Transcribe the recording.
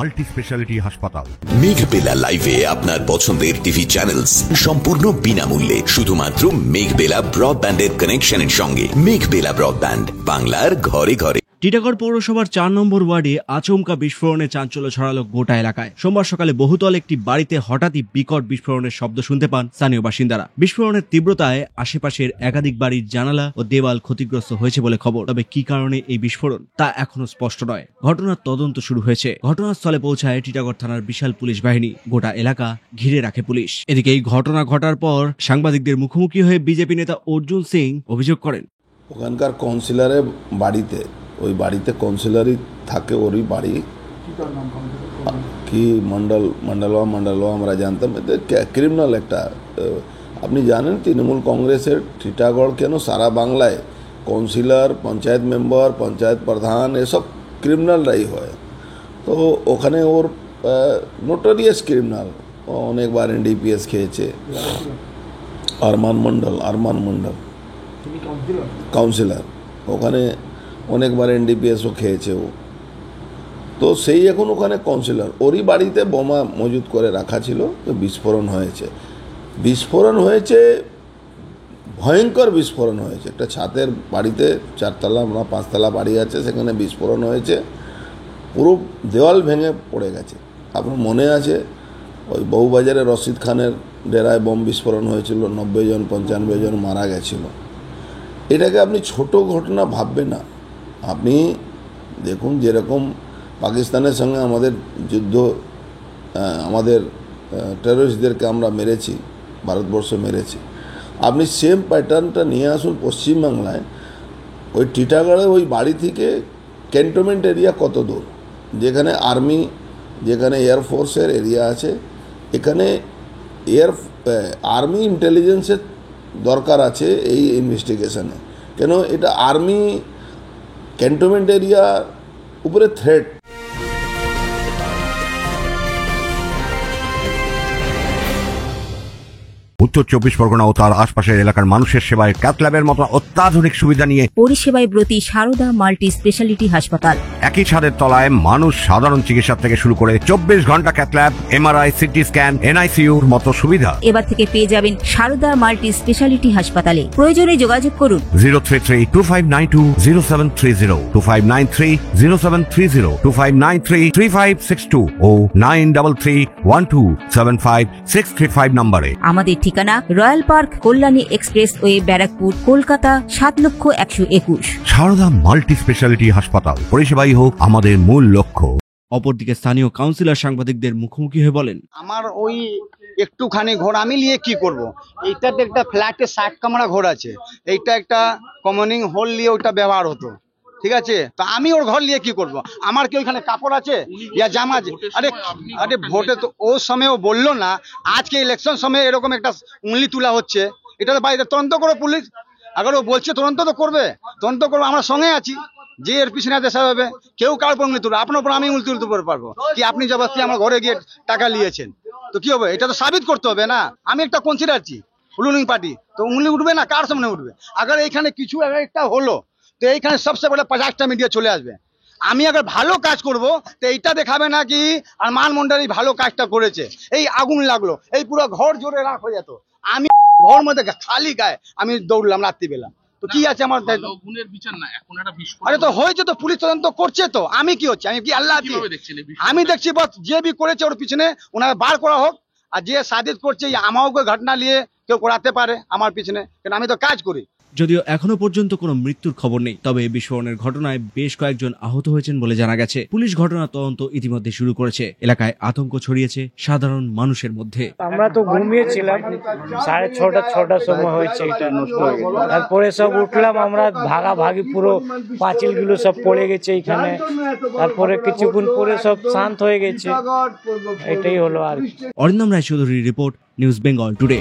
Multi speciality হাসপাতাল। মেঘবেলা লাইভে আপনার পছন্দের টিভি চ্যানেলস সম্পূর্ণ বিনামূল্যে, শুধুমাত্র মেঘবেলা ব্রডব্যান্ডের কানেকশনের সঙ্গে। মেঘবেলা ব্রডব্যান্ড, বাংলার ঘরে ঘরে। টিটাগড় পৌরসভার 4 নম্বর ওয়ার্ডে আচমকা বিস্ফোরণে চাঞ্চল্য ছড়ালো গোটা এলাকায়। সোমবার সকালে বহুতল একটি বাড়িতে হঠাৎই বিকট বিস্ফোরণের শব্দ শুনতে পান স্থানীয় বাসিন্দারা। বিস্ফোরণের তীব্রতায় আশেপাশের একাধিক বাড়ির জানালা ও দেওয়াল ক্ষতিগ্রস্ত হয়েছে বলে খবর। তবে কি কারণে এই বিস্ফোরণ তা এখনো স্পষ্ট নয়। ঘটনার তদন্ত শুরু হয়েছে। ঘটনাস্থলে পৌঁছায় টিটাগড় থানার বিশাল পুলিশ বাহিনী। গোটা এলাকা ঘিরে রাখে পুলিশ। এদিকে এই ঘটনা ঘটার পর সাংবাদিকদের মুখোমুখি হয়ে বিজেপি নেতা অর্জুন সিং অভিযোগ করেন, ওখানকার কাউন্সিলরের বাড়িতে, ওই বাড়িতে কাউন্সিলরই থাকে, ওরই বাড়ি কি মন্ডলওয়া আমরা জানতাম। এতে ক্রিমিনাল একটা, আপনি জানেন তৃণমূল কংগ্রেসের টিটাগড় কেন সারা বাংলায় কাউন্সিলর, পঞ্চায়েত মেম্বার, পঞ্চায়েত প্রধান এসব ক্রিমিনালরাই হয়। তো ওখানে ওর নোটোরিয়াস ক্রিমিনাল, অনেকবার NDPS খেয়েছে। আরমান মন্ডল কাউন্সিলর, ওখানে অনেকবার NDPSও খেয়েছে ও। তো সেই এখন ওখানে কাউন্সিলর, ওরই বাড়িতে বোমা মজুত করে রাখা ছিল। তো বিস্ফোরণ হয়েছে, ভয়ঙ্কর বিস্ফোরণ হয়েছে। একটা ছাদের বাড়িতে, 4তলা না 5তলা বাড়ি আছে, সেখানে বিস্ফোরণ হয়েছে। পুরো দেওয়াল ভেঙে পড়ে গেছে। আপনার মনে আছে ওই বউবাজারে রশিদ খানের ডেরায় বোম বিস্ফোরণ হয়েছিল, 90 জন 95 জন মারা গেছিল। এটাকে আপনি ছোট ঘটনা ভাববেন না। আপনি দেখুন, যেরকম পাকিস্তানের সঙ্গে আমাদের যুদ্ধ, আমাদের টেররিস্টদেরকে আমরা মেরেছি, ভারতবর্ষ মেরেছি, আপনি সেম প্যাটার্নটা নিয়ে আসুন পশ্চিমবাংলায়। ওই টিটাগড়ে ওই বাড়ি থেকে ক্যান্টনমেন্ট এরিয়া কত দূর, যেখানে আর্মি, যেখানে এয়ারফোর্সের এরিয়া আছে, এখানে আর্মি ইন্টেলিজেন্সের দরকার আছে এই ইনভেস্টিগেশনে। কেন এটা আর্মি ক্যান্টনমেন্ট এরিয়া উপরে থ্রেট। উত্তর 24 পরগনা ও তার আশপাশের এলাকার মানুষের সেবায় ক্যাথ ল্যাবের মতো অত্যাধুনিক সুবিধা নিয়ে পরিষেবায় ব্রতী সারদা মাল্টি স্পেশালিটি হাসপাতাল। একই ছাদের তলায় মানুষ সাধারণ চিকিৎসা থেকে শুরু করে 24 ঘন্টা cath lab, MRI, CT scan, NICUর মতো সুবিধা এবার থেকে পেয়ে যাবেন সারদা মাল্টি স্পেশালিটি হাসপাতালে। প্রয়োজনে যোগাযোগ করুন 033-2592-0730, 2593-0730, 2593-3562 ও 9331275635 নম্বরে। আমাদের ঠিকানা Royal Park, Kalyani Expressway, Barrackpore, Kolkata 7,01,21। Sarada multi speciality হাসপাতাল, পরিষেবাই হোক আমাদের মূল লক্ষ্য। অপরদিকে স্থানীয় কাউন্সিলর সাংবাদিকদের মুখোমুখি হয়ে বলেন, আমার ওই একটুখানি ঘর আমি নিয়ে কি করব? এইটাতে একটা ফ্ল্যাটে 60 কামরা ঘর আছে, এইটা একটা কমনিং হল নিয়ে ওইটা ব্যবহার হতো, ঠিক আছে? তো আমি ওর ঘর নিয়ে কি করব? আমার কি ওইখানে কাপড় আছে ইয়া জামা আছে? আরে ভোটে তো ও সময় ও বললো না, আজকে ইলেকশন সময় এরকম একটা উংলি তোলা হচ্ছে, এটা তো বাইরে তদন্ত করো পুলিশ। আগে ও বলছে তদন্ত তো করবে, তদন্ত করবো, আমরা সঙ্গে আছি। যে এর পিছনে দেশা হবে, কেউ কার উপর উংলি তুলবে, আপনার উপর আমি উংলি তুলতে পারবো কি? আপনি জবরদস্তি আমার ঘরে গিয়ে টাকা নিয়েছেন, তো কি হবে? এটা তো সাবিত করতে হবে না। আমি একটা কনসিডারছি রুলিং পার্টি, তো উংলি উঠবে না, কার সামনে উঠবে? আগে এইখানে কিছু একটা হলো তো এইখানে সবচেয়ে বড় 50টা মিডিয়া চলে আসবে। আমি আগে ভালো কাজ করব তো এইটা দেখাবে না কি আর মান মন্ডল এই ভালো কাজটা করেছে, এই আগুন লাগলো, এই পুরো ঘর জোরে রাখ হয়ে যেত, আমি ঘর মধ্যে খালি গায়ে আমি দৌড়লাম রাত্রিবেলা, তো কি আছে আমার? আরে তো হয়েছে তো, পুলিশ তদন্ত করছে তো, আমি কি হচ্ছে? আমি কি আল্লাহ? আমি দেখছি বস যে বি করেছে ওর পিছনে ওনার বার করা হোক, আর যে সাজিদ করছে আমাকে ঘটনা নিয়ে কেউ করাতে পারে আমার পিছনে, কেন আমি তো কাজ করি। যদিও এখনো পর্যন্ত কোনো মৃত্যুর খবর নেই, তবে এই বিস্ফোরণের ঘটনায় বেশ কয়েকজন আহত হয়েছেন বলে জানা গেছে। পুলিশ ঘটনার তদন্ত ইতিমধ্যে শুরু করেছে। এলাকায় আতঙ্ক ছড়িয়েছে সাধারণ মানুষের মধ্যে। আমরা তো ঘুমিয়েছিলাম, 6:30 সময় হয়েছে এটা, তারপরে সব উঠলাম আমরা, ভাগাভাগি পুরো পাঁচিলগুলো সব পড়ে গেছে এখানে, তারপরে কিছুক্ষণ পরে সব শান্ত হয়ে গেছে। এটাই হলো আর। অরিন্দম রায়চৌধুরীর রিপোর্ট, নিউজ বেঙ্গল টুডে।